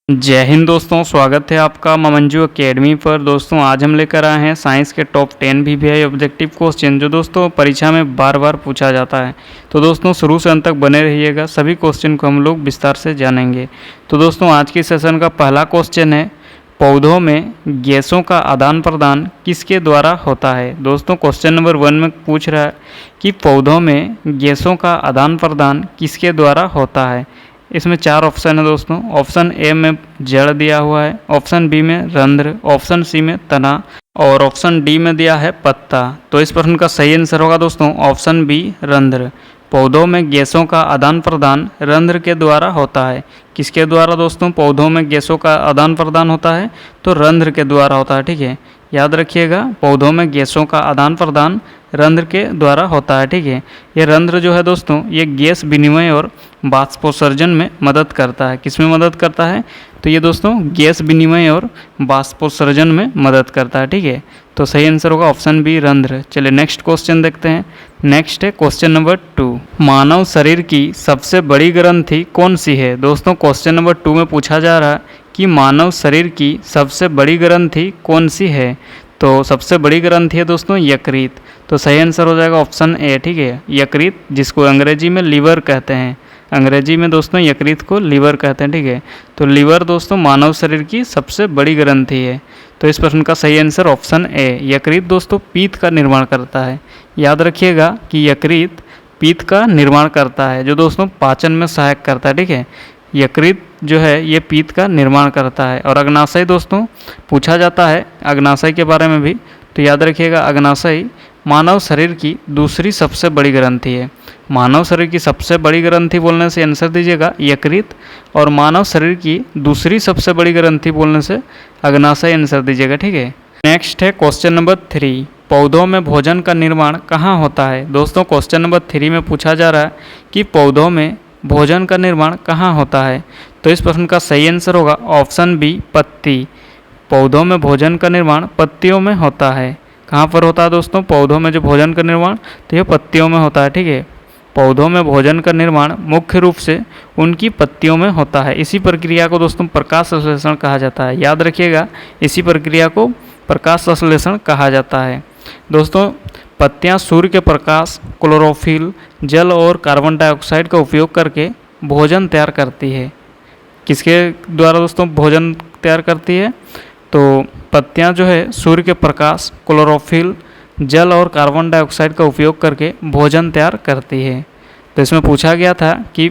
जय हिंद दोस्तों, स्वागत है आपका मंजू एकेडमी पर। दोस्तों आज हम लेकर आए हैं साइंस के टॉप 10 वीवीआई ऑब्जेक्टिव क्वेश्चन जो दोस्तों परीक्षा में बार बार पूछा जाता है। तो दोस्तों शुरू से अंत तक बने रहिएगा, सभी क्वेश्चन को हम लोग विस्तार से जानेंगे। तो दोस्तों आज के सेशन का पहला क्वेश्चन है, पौधों में गैसों का आदान प्रदान किसके द्वारा होता है। दोस्तों क्वेश्चन नंबर 1 में पूछ रहा है कि पौधों में गैसों का आदान प्रदान किसके द्वारा होता है। इसमें 4 ऑप्शन है दोस्तों। ऑप्शन ए में जड़ दिया हुआ है, ऑप्शन बी में रंध्र, ऑप्शन सी में तना और ऑप्शन डी में दिया है पत्ता। तो इस प्रश्न का सही आंसर होगा दोस्तों ऑप्शन बी रंध्र। पौधों में गैसों का आदान प्रदान रंध्र के द्वारा होता है। किसके द्वारा दोस्तों पौधों में गैसों का आदान प्रदान होता है? तो रंध्र के द्वारा होता है। ठीक है, याद रखिएगा, पौधों में गैसों का आदान प्रदान रंध्र के द्वारा होता है। ठीक है, ये रंध्र जो है दोस्तों ये गैस विनिमय और बाष्पोत्सर्जन में मदद करता है। किस में मदद करता है? तो ये दोस्तों गैस विनिमय और बाष्पोत्सर्जन में मदद करता है। ठीक है, तो सही आंसर होगा ऑप्शन बी रंध्र। चलिए नेक्स्ट क्वेश्चन देखते हैं। नेक्स्ट है क्वेश्चन नंबर 2, मानव शरीर की सबसे बड़ी ग्रंथि कौन सी है। दोस्तों क्वेश्चन नंबर 2 में पूछा जा रहा है कि मानव शरीर की सबसे बड़ी ग्रंथि कौन सी है। तो सबसे बड़ी ग्रंथि है दोस्तों यकृत। तो सही आंसर हो जाएगा ऑप्शन ए। ठीक है, यकृत जिसको अंग्रेजी में लीवर कहते हैं, अंग्रेजी में दोस्तों यकृत को लीवर कहते हैं। ठीक है, तो लीवर दोस्तों मानव शरीर की सबसे बड़ी ग्रंथि है। तो इस प्रश्न का सही आंसर ऑप्शन ए। यकृत दोस्तों पीत का निर्माण करता है। याद रखिएगा कि यकृत पीत का निर्माण करता है जो दोस्तों पाचन में सहायक करता है। ठीक है, यकृत जो है ये पीत का निर्माण करता है। और अग्नाशय दोस्तों पूछा जाता है अग्नाशय के बारे में भी, तो याद रखिएगा अग्नाशय मानव शरीर की दूसरी सबसे बड़ी ग्रंथि है। मानव शरीर की सबसे बड़ी ग्रंथि बोलने से आंसर दीजिएगा यकृत, और मानव शरीर की दूसरी सबसे बड़ी ग्रंथि बोलने से अग्नाशय आंसर दीजिएगा। ठीक है, नेक्स्ट है क्वेश्चन नंबर 3, पौधों में भोजन का निर्माण कहाँ होता है। दोस्तों क्वेश्चन नंबर 3 में पूछा जा रहा है कि पौधों में भोजन का निर्माण कहाँ होता है। तो इस प्रश्न का सही आंसर होगा ऑप्शन बी पत्ती। पौधों में भोजन का निर्माण पत्तियों में होता है। कहाँ पर होता है दोस्तों पौधों में जो भोजन का निर्माण? तो ये पत्तियों में होता है। ठीक है, पौधों में भोजन का निर्माण मुख्य रूप से उनकी पत्तियों में होता है। इसी प्रक्रिया को दोस्तों प्रकाश संश्लेषण कहा जाता है। याद रखिएगा इसी प्रक्रिया को प्रकाश संश्लेषण कहा जाता है। दोस्तों पत्तियां सूर्य के प्रकाश, क्लोरोफिल, जल और कार्बन डाइऑक्साइड का उपयोग करके भोजन तैयार करती है। किसके द्वारा दोस्तों भोजन तैयार करती है? तो पत्तियां जो है सूर्य के प्रकाश, क्लोरोफिल, जल और कार्बन डाइऑक्साइड का उपयोग करके भोजन तैयार करती है। तो इसमें पूछा गया था कि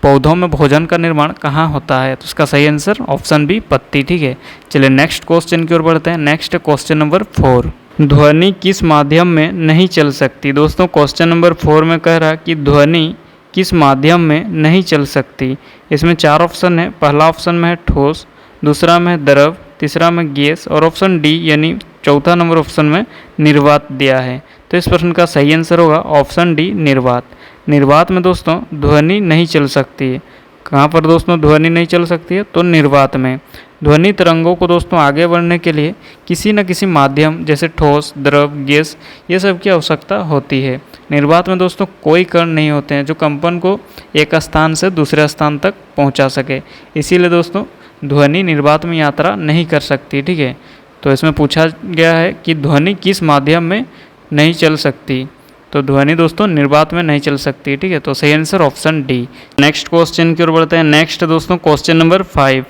पौधों में भोजन का निर्माण कहाँ होता है, तो इसका सही आंसर ऑप्शन बी पत्ती। ठीक है, चलिए नेक्स्ट क्वेश्चन की ओर बढ़ते हैं। नेक्स्ट क्वेश्चन नंबर 4, ध्वनि किस माध्यम में नहीं चल सकती। दोस्तों क्वेश्चन नंबर 4 में कह रहा है कि ध्वनि किस माध्यम में नहीं चल सकती। इसमें 4 ऑप्शन है। पहला ऑप्शन में है ठोस, दूसरा में है द्रव, तीसरा में गैस और ऑप्शन डी यानी चौथा नंबर ऑप्शन में निर्वात दिया है। तो इस प्रश्न का सही आंसर होगा ऑप्शन डी निर्वात। निर्वात में दोस्तों ध्वनि नहीं चल सकती है। कहाँ पर दोस्तों ध्वनि नहीं चल सकती है? तो निर्वात में। ध्वनि तरंगों को दोस्तों आगे बढ़ने के लिए किसी न किसी माध्यम जैसे ठोस, द्रव, गैस ये सब की आवश्यकता होती है। निर्वात में दोस्तों कोई कण नहीं होते हैं जो कंपन को एक स्थान से दूसरे स्थान तक पहुंचा सके। इसीलिए दोस्तों ध्वनि निर्वात में यात्रा नहीं कर सकती। ठीक है, तो इसमें पूछा गया है कि ध्वनि किस माध्यम में नहीं चल सकती। तो ध्वनि दोस्तों निर्वात में नहीं चल सकती। ठीक है, तो सही answer option D. Next question की ओर बढ़ते हैं। नेक्स्ट दोस्तों क्वेश्चन नंबर 5,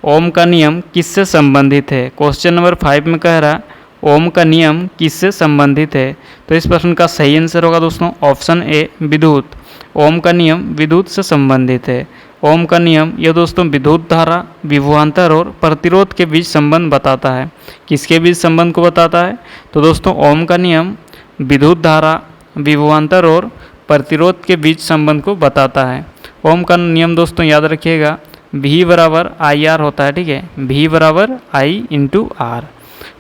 ओम का नियम किससे संबंधित है। क्वेश्चन नंबर 5 में कह रहा है ओम का नियम किससे संबंधित है। तो इस प्रश्न का सही आंसर होगा दोस्तों ऑप्शन ए विद्युत। ओम का नियम विद्युत से संबंधित है। ओम का नियम यह दोस्तों विद्युत धारा, विभवांतर और प्रतिरोध के बीच संबंध बताता है। किसके बीच संबंध को बताता है? तो दोस्तों ओम का नियम विद्युत धारा, विभवांतर और प्रतिरोध के बीच संबंध को बताता है। ओम का नियम दोस्तों याद रखिएगा V बराबर आई आर होता है। ठीक है, V बराबर आई इंटू आर।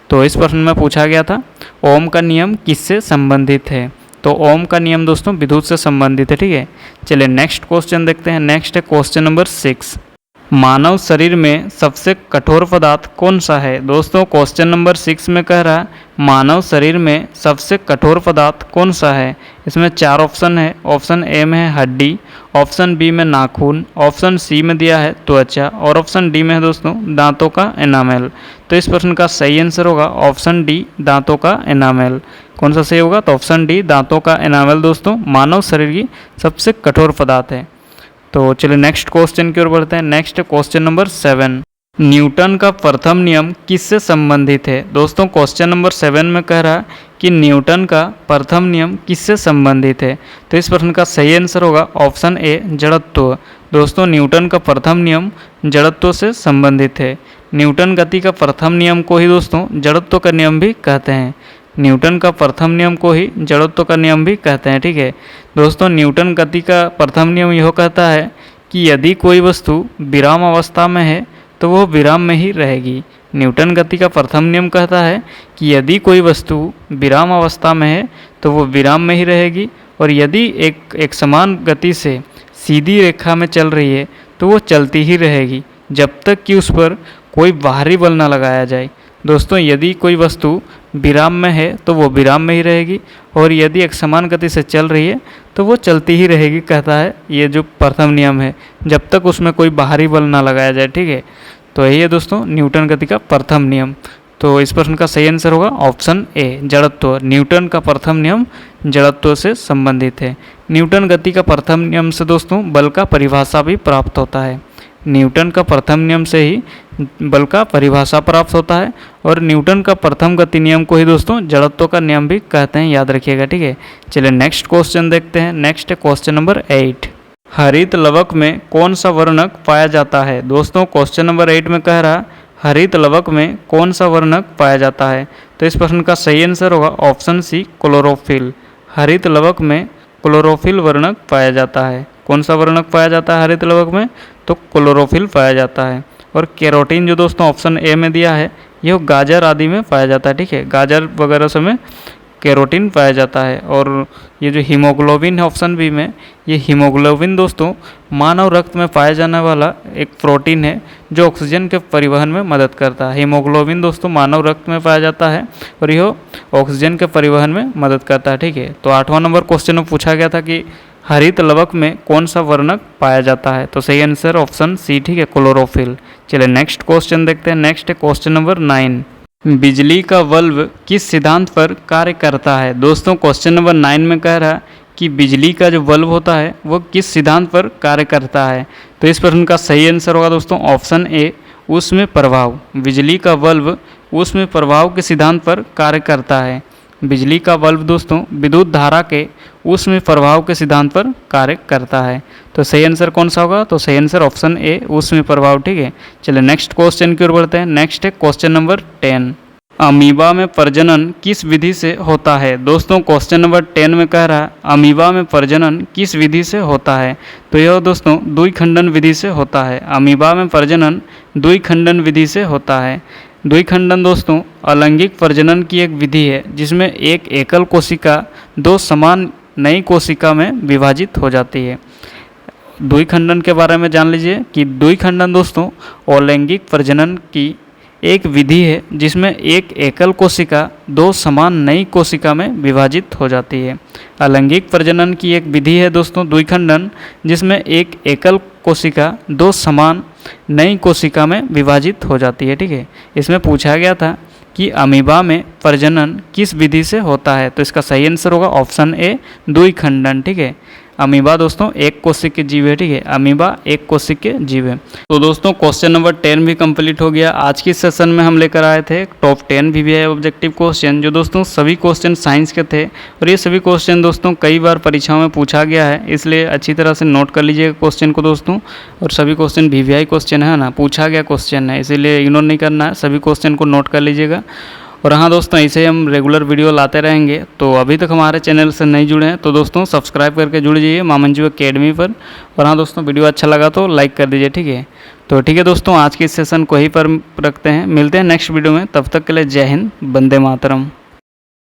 तो इस प्रश्न में पूछा गया था ओम का नियम किससे संबंधित है। तो ओम का नियम दोस्तों विद्युत से संबंधित है। ठीक है, चलिए नेक्स्ट क्वेश्चन देखते हैं। नेक्स्ट है क्वेश्चन नंबर 6, मानव शरीर में सबसे कठोर पदार्थ कौन सा है। दोस्तों क्वेश्चन नंबर 6 में कह रहा है मानव शरीर में सबसे कठोर पदार्थ कौन सा है। इसमें 4 ऑप्शन है। ऑप्शन ए में है हड्डी, ऑप्शन बी में नाखून, ऑप्शन सी में दिया है त्वचा और ऑप्शन डी में है दोस्तों दांतों का एनामेल। तो इस प्रश्न का सही आंसर होगा ऑप्शन डी दांतों का एनामेल। कौन सा सही होगा, तो ऑप्शन डी दांतों का एनामेल दोस्तों मानव शरीर की सबसे कठोर पदार्थ है। तो चलिए नेक्स्ट क्वेश्चन की ओर बढ़ते हैं। नेक्स्ट क्वेश्चन नंबर 7, न्यूटन का प्रथम नियम किससे संबंधित है। दोस्तों क्वेश्चन नंबर 7 में कह रहा है कि न्यूटन का प्रथम नियम किससे संबंधित है। तो इस प्रश्न का सही आंसर होगा ऑप्शन ए जड़त्व। दोस्तों न्यूटन का प्रथम नियम जड़त्व से संबंधित है। न्यूटन गति का प्रथम नियम को ही दोस्तों जड़त्व का नियम भी कहते हैं। न्यूटन का प्रथम नियम को ही जड़त्व का नियम भी कहते हैं। ठीक है दोस्तों, न्यूटन गति का प्रथम नियम यह कहता है कि यदि कोई वस्तु विराम अवस्था में है तो वह विराम में ही रहेगी। न्यूटन गति का प्रथम नियम कहता है कि यदि कोई वस्तु विराम अवस्था में है तो वह विराम में ही रहेगी, और यदि एक समान गति से सीधी रेखा में चल रही है तो वो चलती ही रहेगी जब तक कि उस पर कोई बाहरी बल न लगाया जाए। दोस्तों यदि कोई वस्तु विराम में है तो वो विराम में ही रहेगी, और यदि एक समान गति से चल रही है तो वो चलती ही रहेगी, कहता है ये जो प्रथम नियम है, जब तक उसमें कोई बाहरी बल ना लगाया जाए। ठीक है, तो यही है दोस्तों न्यूटन गति का प्रथम नियम। तो इस प्रश्न का सही आंसर होगा ऑप्शन ए जड़त्व। न्यूटन का प्रथम नियम जड़त्व से संबंधित है। न्यूटन गति का प्रथम नियम से दोस्तों बल का परिभाषा भी प्राप्त होता है। न्यूटन का प्रथम नियम से ही बल का परिभाषा प्राप्त होता है, और न्यूटन का प्रथम गति नियम को ही दोस्तों जड़त्व का नियम भी कहते हैं, याद रखिएगा। ठीक है, चलिए नेक्स्ट क्वेश्चन देखते हैं। नेक्स्ट है क्वेश्चन नंबर 8, हरित लवक में कौन सा वर्णक पाया जाता है। दोस्तों क्वेश्चन नंबर 8 में कह रहा हरित लवक में कौन सा वर्णक पाया जाता है। तो इस प्रश्न का सही आंसर होगा ऑप्शन सी क्लोरोफिल। हरित लवक में क्लोरोफिल वर्णक पाया जाता है। कौन सा वर्णक पाया जाता है हरित लवक में, तो क्लोरोफिल पाया जाता है। और कैरोटीन जो दोस्तों ऑप्शन ए में दिया है यह गाजर आदि में पाया जाता है। ठीक है, गाजर वगैरह सब में कैरोटीन पाया जाता है। और ये जो हीमोग्लोबिन है ऑप्शन बी में, ये हीमोग्लोबिन दोस्तों मानव रक्त में पाया जाने वाला एक प्रोटीन है जो ऑक्सीजन के परिवहन में मदद करता है। हीमोग्लोबिन दोस्तों मानव रक्त में पाया जाता है और यह ऑक्सीजन के परिवहन में मदद करता है। ठीक है, तो 8वां नंबर क्वेश्चन में पूछा गया था कि हरित लवक में कौन सा वर्णक पाया जाता है। तो सही आंसर ऑप्शन सी, ठीक है, क्लोरोफिल। चलिए नेक्स्ट क्वेश्चन देखते हैं। नेक्स्ट है क्वेश्चन नंबर 9, बिजली का बल्ब किस सिद्धांत पर कार्य करता है। दोस्तों क्वेश्चन नंबर 9 में कह रहा है कि बिजली का जो बल्ब होता है वो किस सिद्धांत पर कार्य करता है। तो इस प्रश्न का सही आंसर होगा दोस्तों ऑप्शन ए ऊष्मीय प्रभाव। बिजली का बल्ब ऊष्मीय प्रभाव के सिद्धांत पर कार्य करता है। बिजली का बल्ब दोस्तों विद्युत धारा के ऊष्मीय प्रभाव के सिद्धांत पर कार्य करता है। तो सही आंसर कौन सा होगा, तो सही आंसर ऑप्शन ए ऊष्मीय प्रभाव। ठीक है, चलिए नेक्स्ट क्वेश्चन की ओर बढ़ते हैं। नेक्स्ट है क्वेश्चन नंबर 10, अमीबा में प्रजनन किस विधि से होता है। दोस्तों क्वेश्चन नंबर 10 में कह रहा है अमीबा में प्रजनन किस विधि से होता है। तो यह दोस्तों द्विखंडन विधि से होता है। अमीबा में प्रजनन द्विखंडन विधि से होता है। द्विखंडन दोस्तों अलैंगिक प्रजनन की एक विधि है जिसमें एक एकल कोशिका दो समान नई कोशिका में विभाजित हो जाती है। द्विखंडन के बारे में जान लीजिए कि द्विखंडन दोस्तों अलैंगिक प्रजनन की एक विधि है जिसमें एक एकल कोशिका दो समान नई कोशिका में विभाजित हो जाती है। अलैंगिक प्रजनन की एक विधि है दोस्तों द्विखंडन, जिसमें एक एकल कोशिका दो समान नई कोशिका में विभाजित हो जाती है। ठीक है, इसमें पूछा गया था कि अमीबा में प्रजनन किस विधि से होता है। तो इसका सही आंसर होगा ऑप्शन ए द्विखंडन। ठीक है, अमीबा दोस्तों एक कोशिक के जीव है। ठीक है, अमीबा एक कोशिक के जीव है। तो दोस्तों क्वेश्चन नंबर 10 भी कंप्लीट हो गया। आज की सेशन में हम लेकर आए थे टॉप 10 VVI ऑब्जेक्टिव क्वेश्चन, जो दोस्तों सभी क्वेश्चन साइंस के थे, और ये सभी क्वेश्चन दोस्तों कई बार परीक्षाओं में पूछा गया है, इसलिए अच्छी तरह से नोट कर लीजिएगा क्वेश्चन को दोस्तों। और सभी क्वेश्चन VVI क्वेश्चन है ना, पूछा गया क्वेश्चन है, इसीलिए इग्नोर नहीं करना है, सभी क्वेश्चन को नोट कर लीजिएगा। और हाँ दोस्तों, ऐसे हम रेगुलर वीडियो लाते रहेंगे। तो अभी तक हमारे चैनल से नहीं जुड़े हैं तो दोस्तों सब्सक्राइब करके जुड़ जाइए मामंजू एकेडमी पर। और हाँ दोस्तों, वीडियो अच्छा लगा तो लाइक कर दीजिए। ठीक है, तो ठीक है दोस्तों, आज के इस सेशन को यहीं पर रखते हैं। मिलते हैं नेक्स्ट वीडियो में, तब तक के लिए जय हिंद, वंदे मातरम।